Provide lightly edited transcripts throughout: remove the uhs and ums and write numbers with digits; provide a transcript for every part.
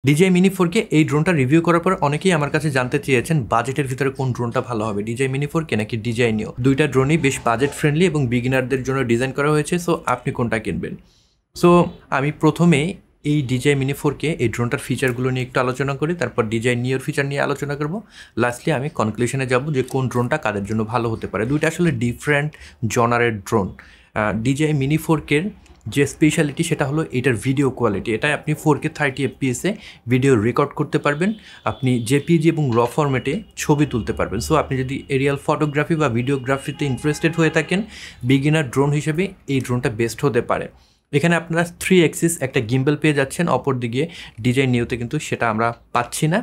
DJI Mini 4K এই ড্রোনটা review করার পর অনেকেই আমার কাছে জানতে চেয়েছেন বাজেটের ভিতরে কোন ড্রোনটা ভালো হবে, DJI Mini 4K নাকি DJI Neo। দুইটা ড্রোনই বেশ বাজেট ফ্রেন্ডলি এবং বিগিনারদের জন্য ডিজাইন করা হয়েছে। সো আপনি কোনটা কিনবেন? সো আমি প্রথমে এই DJI Mini 4K এই ড্রোনটার ফিচারগুলো নিয়ে একটু আলোচনা করি, তারপর DJI Neoর ফিচার নিয়ে আলোচনা করব, লাস্টলি আমি কনক্লুশনে যাব যে কোন ড্রোনটা কাদের জন্য ভালো হতে পারে। দুইটা আসলে ডিফারেন্ট জনারের ড্রোন। DJI Mini 4K যে স্পেশালিটি সেটা হলো এটার ভিডিও কোয়ালিটি। এটাই আপনি 4K 30 FPS-এ ভিডিও রেকর্ড করতে পারবেন, আপনি জেপিজি এবং র ফরম্যাটে ছবি তুলতে পারবেন। সো আপনি যদি এরিয়াল ফটোগ্রাফি বা ভিডিওগ্রাফিতে ইন্টারেস্টেড হয়ে থাকেন, বিগিনার ড্রোন হিসেবে এই ড্রোনটা বেস্ট হতে পারে। এখানে আপনারা 3 অ্যাক্সিস একটা গিম্বল পেয়ে যাচ্ছেন, অপর দিকে DJI Neoতে কিন্তু সেটা আমরা পাচ্ছি না,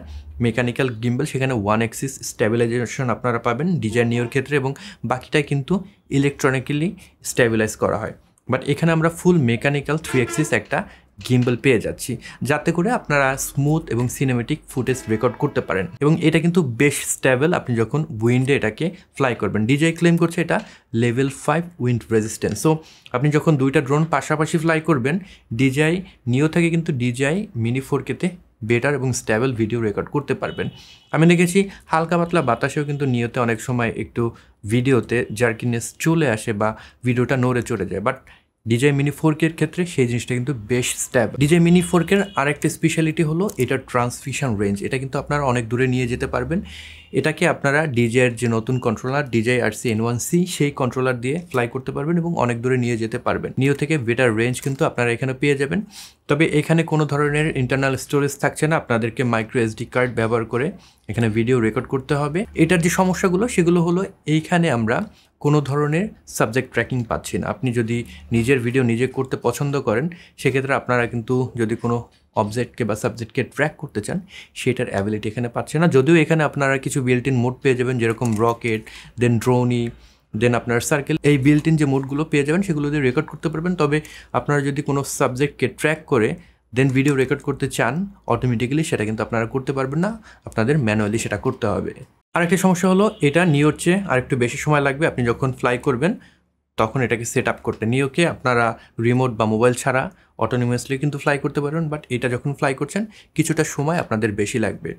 মেকানিক্যাল গিম্বল। সেখানে 1 অ্যাক্সিস স্ট্যাবিলাইজেশন আপনারা পাবেন DJI Neoর ক্ষেত্রে, এবং বাকিটা কিন্তু ইলেকট্রনিক্যালি স্ট্যাবিলাইজ করা হয়। বাট এখানে আমরা ফুল মেকানিক্যাল 3 অ্যাক্সিস একটা গিম্বল পেয়ে যাচ্ছি, যাতে করে আপনারা স্মুথ এবং সিনেমেটিক ফুটেজ রেকর্ড করতে পারেন। এবং এটা কিন্তু বেশ স্টেবল আপনি যখন উইন্ডে এটাকে ফ্লাই করবেন। DJI ক্লেম করছে এটা লেভেল 5 উইন্ড রেজিস্ট্যান্স। সো আপনি যখন দুইটা ড্রোন পাশাপাশি ফ্লাই করবেন, DJI Neo থেকে কিন্তু DJI Mini 4K-তে বেটার এবং স্টেবল ভিডিও রেকর্ড করতে পারবেন। আমি দেখেছি হালকা পাতলা বাতাসেও কিন্তু নিয়তে অনেক সময় একটু ভিডিওতে জার্কিনেস চলে আসে বা ভিডিওটা নড়ে চলে যায়, বাট DJI Mini 4K-এর ক্ষেত্রে সেই জিনিসটা কিন্তু বেশ স্ট্যাবল। DJI Mini 4K-এর আরেকটা স্পেশালিটি হলো এটার ট্রান্সমিশন রেঞ্জ। এটা কিন্তু আপনারা অনেক দূরে নিয়ে যেতে পারবেন। এটাকে আপনারা DJI-এর যে নতুন কন্ট্রোলার DJI RC-N1C সেই কন্ট্রোলার দিয়ে ফ্লাই করতে পারবেন এবং অনেক দূরে নিয়ে যেতে পারবেন। নিও থেকে বেটার রেঞ্জ কিন্তু আপনারা এখানে পেয়ে যাবেন। তবে এখানে কোনো ধরনের ইন্টারনাল স্টোরেজ থাকছে না, আপনাদেরকে মাইক্রো SD কার্ড ব্যবহার করে এখানে ভিডিও রেকর্ড করতে হবে। এটার যে সমস্যাগুলো সেগুলো হলো এইখানে আমরা কোনো ধরনের সাবজেক্ট ট্র্যাকিং পাচ্ছি না। আপনি যদি নিজের ভিডিও নিজে করতে পছন্দ করেন, সেক্ষেত্রে আপনারা কিন্তু যদি কোনো অবজেক্টকে বা সাবজেক্টকে ট্র্যাক করতে চান, সেটার অ্যাবিলিটি এখানে পাচ্ছে না। যদিও এখানে আপনারা কিছু বিল্ট ইন মোড পেয়ে যাবেন, যেরকম রকেট, দেন ড্রোনি, দেন আপনার সার্কেল। এই বিল্ট ইন যে মোডগুলো পেয়ে যাবেন সেগুলো দিয়ে রেকর্ড করতে পারবেন। তবে আপনারা যদি কোনো সাবজেক্টকে ট্র্যাক করে দেন ভিডিও রেকর্ড করতে চান, অটোমেটিক্যালি সেটা কিন্তু আপনারা করতে পারবেন না, আপনাদের ম্যানুয়ালি সেটা করতে হবে। আরেকটি সমস্যা হলো এটা নিওর চেয়ে আরেকটু বেশি সময় লাগবে আপনি যখন ফ্লাই করবেন তখন এটাকে সেট আপ করতে। নিওকে আপনারা রিমোট বা মোবাইল ছাড়া অটোনোমাসলি কিন্তু ফ্লাই করতে পারবেন, বাট এটা যখন ফ্লাই করছেন কিছুটা সময় আপনাদের বেশি লাগবে।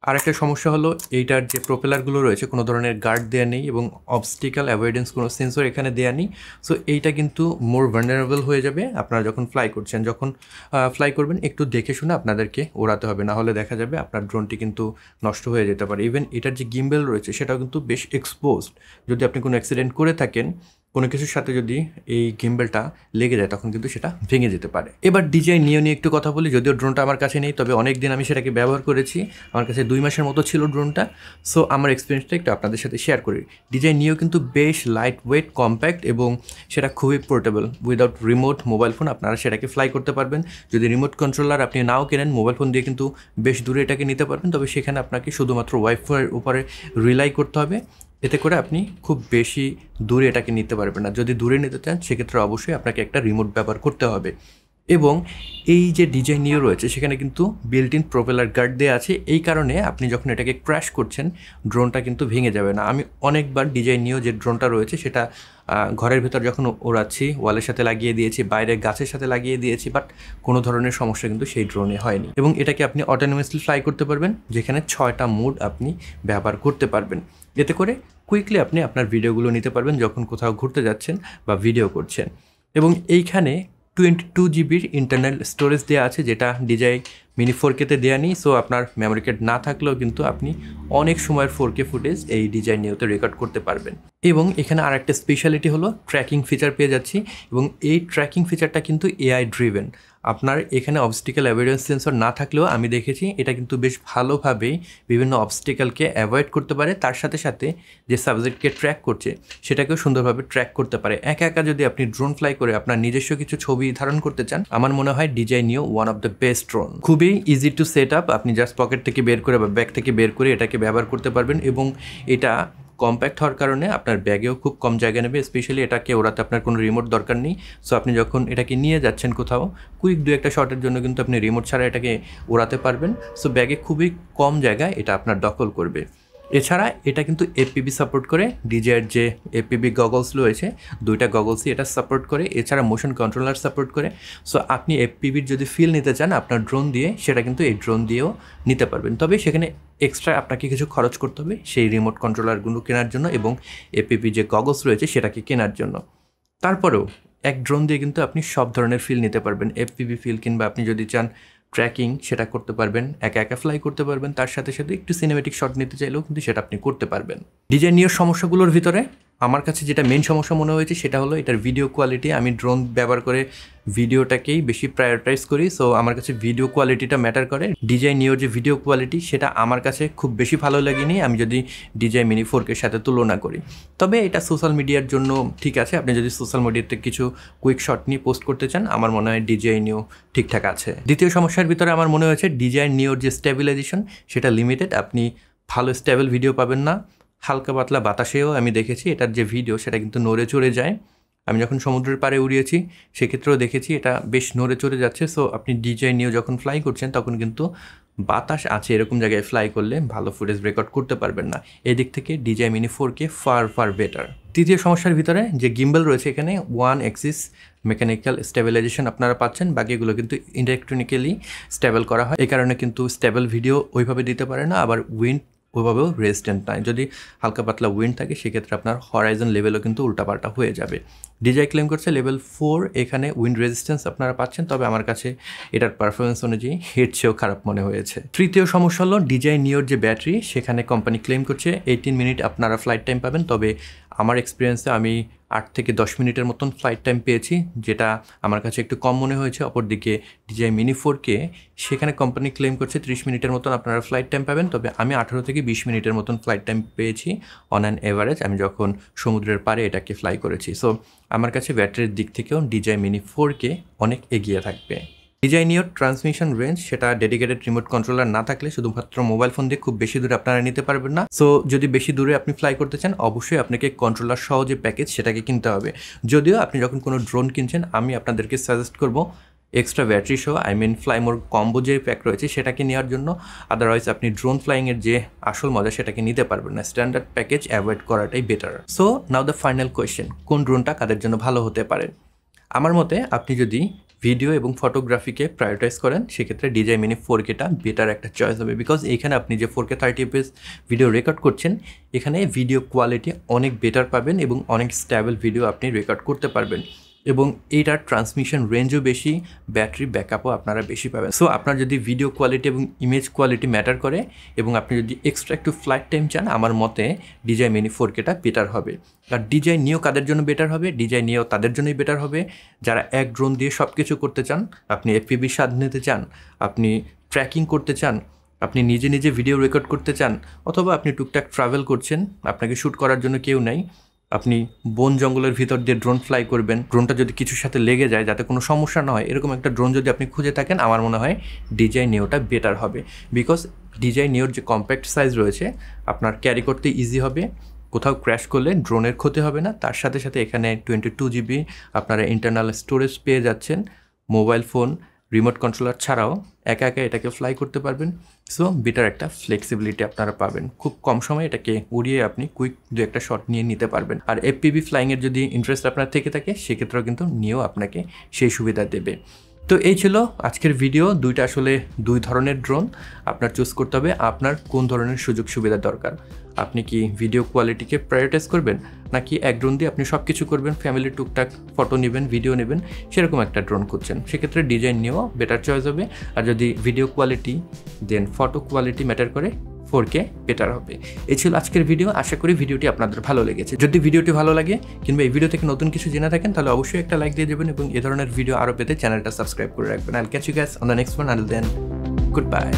আরেকটা সমস্যা হলো এইটার যে প্রোপেলারগুলো রয়েছে কোনো ধরনের গার্ড দেওয়া নেই এবং অবস্টিক্যাল অ্যাভয়েডেন্স কোনো সেন্সর এখানে দেওয়া নেই। সো এইটা কিন্তু মোর ভালনারেবল হয়ে যাবে আপনারা যখন ফ্লাই করছেন। যখন ফ্লাই করবেন একটু দেখে শুনে আপনাদেরকে ওড়াতে হবে, না হলে দেখা যাবে আপনার ড্রোনটি কিন্তু নষ্ট হয়ে যেতে পারে। ইভেন এটার যে গিম্বেল রয়েছে সেটাও কিন্তু বেশ এক্সপোজড। যদি আপনি কোনো অ্যাক্সিডেন্ট করে থাকেন, কোনো কিছুর সাথে যদি এই গিম্বেলটা লেগে যায় তখন কিন্তু সেটা ভেঙে যেতে পারে। এবার DJI Neo নিয়ে একটু কথা বলি। যদিও ড্রোনটা আমার কাছে নেই, তবে অনেক দিন আমি সেটাকে ব্যবহার করেছি, আমার কাছে 2 মাসের মতো ছিল ড্রোনটা। সো আমার এক্সপিরিয়েন্সটা একটু আপনাদের সাথে শেয়ার করি। DJI Neo কিন্তু বেশ লাইট ওয়েট, কম্প্যাক্ট এবং সেটা খুবই portable. Without remote mobile phone আপনারা সেটাকে ফ্লাই করতে পারবেন। যদি রিমোট কন্ট্রোলার আপনি নাও কেনেন, মোবাইল ফোন দিয়ে কিন্তু বেশ দূরে এটাকে নিতে পারবেন। তবে সেখানে আপনাকে শুধুমাত্র ওয়াইফাইয়ের উপরে রিলাই করতে হবে, এতে করে আপনি খুব বেশি দূরে এটাকে নিতে পারবেন না। যদি দূরে নিতে চান সেক্ষেত্রে অবশ্যই আপনাকে একটা রিমোট ব্যবহার করতে হবে। এবং এই যে DJI Neo রয়েছে সেখানে কিন্তু বিল্ট ইন প্রোপেলার গার্ড দেওয়া আছে, এই কারণে আপনি যখন এটাকে ক্র্যাশ করছেন ড্রোনটা কিন্তু ভেঙে যাবে না। আমি অনেকবার DJI Neo যে ড্রোনটা রয়েছে সেটা ঘরের ভেতর যখন ওড়াচ্ছি ওয়ালের সাথে লাগিয়ে দিয়েছি, বাইরে গাছের সাথে লাগিয়ে দিয়েছি, বাট কোনো ধরনের সমস্যা কিন্তু সেই ড্রোনে হয়নি। এবং এটাকে আপনি অটোনোমাসলি ফ্লাই করতে পারবেন, যেখানে 6টা মোড আপনি ব্যবহার করতে পারবেন। এতে করে কুইকলি আপনি আপনার ভিডিওগুলো নিতে পারবেন যখন কোথাও ঘুরতে যাচ্ছেন বা ভিডিও করছেন। এবং এইখানে 22 জিবির ইন্টারনাল স্টোরেজ দেওয়া আছে, যেটা DJI Mini 4K-তে দেওয়া নেই। সো আপনার মেমোরি কার্ড না থাকলেও কিন্তু আপনি অনেক সময়ের 4K ফুটেজ এই DJI Neo-তে রেকর্ড করতে পারবেন। এবং এখানে আরেকটা স্পেশালিটি হলো ট্র্যাকিং ফিচার পেয়ে যাচ্ছি, এবং এই ট্র্যাকিং ফিচারটা কিন্তু AI ড্রিভেন। আপনার এখানে অবস্টিক্যাল অ্যাভয়েডেন্স সেন্সর না থাকলেও আমি দেখেছি এটা কিন্তু বেশ ভালোভাবেই বিভিন্ন অবস্টিক্যালকে অ্যাভয়েড করতে পারে, তার সাথে সাথে যে সাবজেক্টকে ট্র্যাক করছে সেটাকেও সুন্দরভাবে ট্র্যাক করতে পারে। একা একা যদি আপনি ড্রোন ফ্লাই করে আপনার নিজস্ব কিছু ছবি ধারণ করতে চান, আমার মনে হয় DJI Neo one of the best drone. খুবই ইজি টু সেট আপ, আপনি জাস্ট পকেট থেকে বের করে বা ব্যাগ থেকে বের করে এটাকে ব্যবহার করতে পারবেন। এবং এটা কম্প্যাক্ট হওয়ার কারণে আপনার ব্যাগেও খুব কম জায়গা নেবে, স্পেশালি এটাকে ওড়াতে আপনার কোনো রিমোট দরকার নেই। সো আপনি যখন এটাকে নিয়ে যাচ্ছেন কোথাও কুইক 2-1 শটের জন্য কিন্তু আপনি রিমোট ছাড়া এটাকে ওড়াতে পারবেন। সো ব্যাগে খুবই কম জায়গায় এটা আপনার দখল করবে। এছাড়া এটা কিন্তু এফপিভি সাপোর্ট করে, ডিজের যে এফপিভি গগলস রয়েছে দুইটা গগলসই এটা সাপোর্ট করে, এছাড়া মোশন কন্ট্রোলার সাপোর্ট করে। সো আপনি এফপিভির যদি ফিল নিতে চান আপনার ড্রোন দিয়ে, সেটা কিন্তু এই ড্রোন দিয়েও নিতে পারবেন। তবে সেখানে এক্সট্রা আপনাকে কিছু খরচ করতে হবে সেই রিমোট কন্ট্রোলারগুলো কেনার জন্য এবং এফপিভি যে গগলস রয়েছে সেটাকে কেনার জন্য। তারপরেও এক ড্রোন দিয়ে কিন্তু আপনি সব ধরনের ফিল নিতে পারবেন, এফপিভি ফিল, কিংবা আপনি যদি চান ট্র্যাকিং সেটা করতে পারবেন, একা একা ফ্লাই করতে পারবেন, তার সাথে সাথে একটু সিনেমেটিক শট নিতে চাইলেও কিন্তু সেটা আপনি করতে পারবেন। ডিজাইন নিয়ে সমস্যাগুলোর ভিতরে আমার কাছে যেটা মেন সমস্যা মনে হয়েছে সেটা হলো এটার ভিডিও কোয়ালিটি। আমি ড্রোন ব্যবহার করে ভিডিওটাকেই বেশি প্রায়োরিটাইজ করি, সো আমার কাছে ভিডিও কোয়ালিটিটা ম্যাটার করে। ডিজাই নিওর যে ভিডিও কোয়ালিটি সেটা আমার কাছে খুব বেশি ভালো লাগেনি আমি যদি ডিজাই মিনি 4K সাথে তুলনা করি। তবে এটা সোশ্যাল মিডিয়ার জন্য ঠিক আছে, আপনি যদি সোশ্যাল মিডিয়াতে কিছু কুইক শট নিয়ে পোস্ট করতে চান আমার মনে হয় ডিজাই নিও ঠিকঠাক আছে। দ্বিতীয় সমস্যার ভিতরে আমার মনে হয়েছে ডিজাই নিওর যে স্টেবিলাইজেশন সেটা লিমিটেড, আপনি ভালো স্টেবল ভিডিও পাবেন না। হালকা পাতলা বাতাসেও আমি দেখেছি এটার যে ভিডিও সেটা কিন্তু নড়ে চড়ে যায়। আমি যখন সমুদ্রের পাড়ে উড়িয়েছি সেক্ষেত্রেও দেখেছি এটা বেশ নড়ে চড়ে যাচ্ছে। সো আপনি ডিজাই নিয়েও যখন ফ্লাই করছেন তখন কিন্তু বাতাস আছে এরকম জায়গায় ফ্লাই করলে ভালো ফুটেজ রেকর্ড করতে পারবেন না। এই দিক থেকে ডিজাই মিনি 4K ফার বেটার। তৃতীয় সমস্যার ভিতরে যে গিম্বল রয়েছে এখানে 1 অ্যাক্সিস মেকানিক্যাল স্টেবিলাইজেশন আপনারা পাচ্ছেন, বাকিগুলো কিন্তু ইলেকট্রনিক্যালি স্টেবল করা হয়, এই কারণে কিন্তু স্টেবল ভিডিও ওইভাবে দিতে পারে না। আবার উইন্ড ওইভাবেও রেজিস্ট্যান্ট নয়, যদি হালকা পাতলা উইন্ড থাকে সেক্ষেত্রে আপনার হরাইজন লেভেলও কিন্তু উল্টাপাল্টা হয়ে যাবে। ডিজাই ক্লেম করছে লেভেল 4, এখানে উইন্ড রেজিস্ট্যান্স আপনারা পাচ্ছেন, তবে আমার কাছে এটার পারফরমেন্স অনুযায়ী এর চেয়েও খারাপ মনে হয়েছে। তৃতীয় সমস্যা হলো ডিজাই নিওর যে ব্যাটারি, সেখানে কোম্পানি ক্লেম করছে 18 মিনিট আপনারা ফ্লাইট টাইম পাবেন, তবে আমার এক্সপিরিয়েন্সে আমি 8 থেকে 10 মিনিটের মতন ফ্লাইট টাইম পেয়েছি, যেটা আমার কাছে একটু কম মনে হয়েছে। অপরদিকে ডিজাই মিনি 4K সেখানে কোম্পানি ক্লেম করছে 30 মিনিটের মতন আপনারা ফ্লাইট টাইম পাবেন, তবে আমি 18 থেকে 20 মিনিটের মতন ফ্লাইট টাইম পেয়েছি অন অ্যান এভারেজ, আমি যখন সমুদ্রের পাড়ে এটাকে ফ্লাই করেছি। সো আমার কাছে ব্যাটারির দিক থেকেও ডিজাই মিনি 4K অনেক এগিয়ে থাকবে। ডিজাই নিওর ট্রান্সমিশন রেঞ্জ সেটা ডেডিকেটেড রিমোট কন্ট্রোলার না থাকলে শুধুমাত্র মোবাইল ফোন দিয়ে খুব বেশি দূরে আপনারা নিতে পারবেন না। সো যদি বেশি দূরে আপনি ফ্লাই করতে চান অবশ্যই আপনাকে কন্ট্রোলার সহ যে প্যাকেজ সেটাকে কিনতে হবে। যদিও আপনি যখন কোনো ড্রোন কিনছেন আমি আপনাদেরকে সাজেস্ট করব এক্সট্রা ব্যাটারি সহ ফ্লাইমোর কম্বো যে প্যাক রয়েছে সেটাকে নেওয়ার জন্য। আদারওয়াইজ আপনি ড্রোন ফ্লাইংয়ের যে আসল মজা সেটাকে নিতে পারবেন না, স্ট্যান্ডার্ড প্যাকেজ অ্যাভয়েড করাটাই better. So now the final question, কোন ড্রোনটা কাদের জন্য ভালো হতে পারে? আমার মতে আপনি যদি ভিডিও এবং ফটোগ্রাফিকে প্রায়োরিটাইজ করেন সেক্ষেত্রে ডিজাই মিনি 4Kটা বেটার একটা চয়েস হবে, বিকজ এখানে আপনি যে 4K 30 fps ভিডিও রেকর্ড করছেন এখানে ভিডিও কোয়ালিটি অনেক বেটার পাবেন এবং অনেক স্ট্যাবল ভিডিও আপনি রেকর্ড করতে পারবেন, এবং এইটার ট্রান্সমিশন রেঞ্জও বেশি, ব্যাটারি ব্যাকআপও আপনারা বেশি পাবেন। সো আপনার যদি ভিডিও কোয়ালিটি এবং ইমেজ কোয়ালিটি ম্যাটার করে এবং আপনি যদি এক্সট্রা একটু ফ্লাইট টাইম চান আমার মতে ডিজাই মিনি 4Kটা বেটার হবে। আর ডিজাই নিও কাদের জন্য বেটার হবে? ডিজাই নিও তাদের জন্যই বেটার হবে যারা এক ড্রোন দিয়ে সব কিছু করতে চান, আপনি এফপিভি স্বাদ নিতে চান, আপনি ট্র্যাকিং করতে চান, আপনি নিজে নিজে ভিডিও রেকর্ড করতে চান, অথবা আপনি টুকটাক ট্রাভেল করছেন, আপনাকে শ্যুট করার জন্য কেউ নাই, আপনি বন জঙ্গলের ভিতর দিয়ে ড্রোন ফ্লাই করবেন, ড্রোনটা যদি কিছুর সাথে লেগে যায় যাতে কোনো সমস্যা না হয় এরকম একটা ড্রোন যদি আপনি খুঁজে থাকেন আমার মনে হয় ডিজাই নিওটা বেটার হবে, বিকজ ডিজাই নিওর যে কম্প্যাক্ট সাইজ রয়েছে আপনার ক্যারি করতে ইজি হবে, কোথাও ক্র্যাশ করলে ড্রোনের ক্ষতি হবে না। তার সাথে সাথে এখানে 22 GB আপনারা ইন্টারনাল স্টোরেজ পেয়ে যাচ্ছেন, মোবাইল ফোন রিমোট কন্ট্রোলার ছাড়াও একা একা এটাকে ফ্লাই করতে পারবেন। সো বেটার একটা ফ্লেক্সিবিলিটি আপনারা পাবেন, খুব কম সময়ে এটাকে উড়িয়ে আপনি কুইক দু একটা শট নিয়ে নিতে পারবেন। আর এফপিভি ফ্লাইংয়ের যদি ইন্টারেস্ট আপনার থেকে থাকে সেক্ষেত্রেও কিন্তু নিয়েও আপনাকে সেই সুবিধা দেবে। তো এই ছিল আজকের ভিডিও। দুইটা আসলে দুই ধরনের ড্রোন, আপনার চুজ করতে হবে আপনার কোন ধরনের সুযোগ সুবিধা দরকার। আপনি কি ভিডিও কোয়ালিটিকে প্রায়োরিটাইজ করবেন, নাকি এক ড্রোন দিয়ে আপনি সব কিছু করবেন, ফ্যামিলির টুকটাক ফটো নেবেন, ভিডিও নেবেন, সেরকম একটা ড্রোন খুঁজছেন, সেক্ষেত্রে ডিজাইন নিয়েও বেটার চয়েস হবে। আর যদি ভিডিও কোয়ালিটি দেন ফটো কোয়ালিটি ম্যাটার করে 4K বেটার হবে। এই ছিল আজকের ভিডিও, আশা করি ভিডিওটি আপনাদের ভালো লেগেছে। যদি ভিডিওটি ভালো লাগে কিংবা এই ভিডিও থেকে নতুন কিছু জেনে থাকেন তাহলে অবশ্যই একটা লাইক দিয়ে দেবেন এবং এই ধরনের ভিডিও আরও পেতে চ্যানেলটা সাবস্ক্রাইব করে রাখবেন। I'll catch you guys on the next one, until then good by.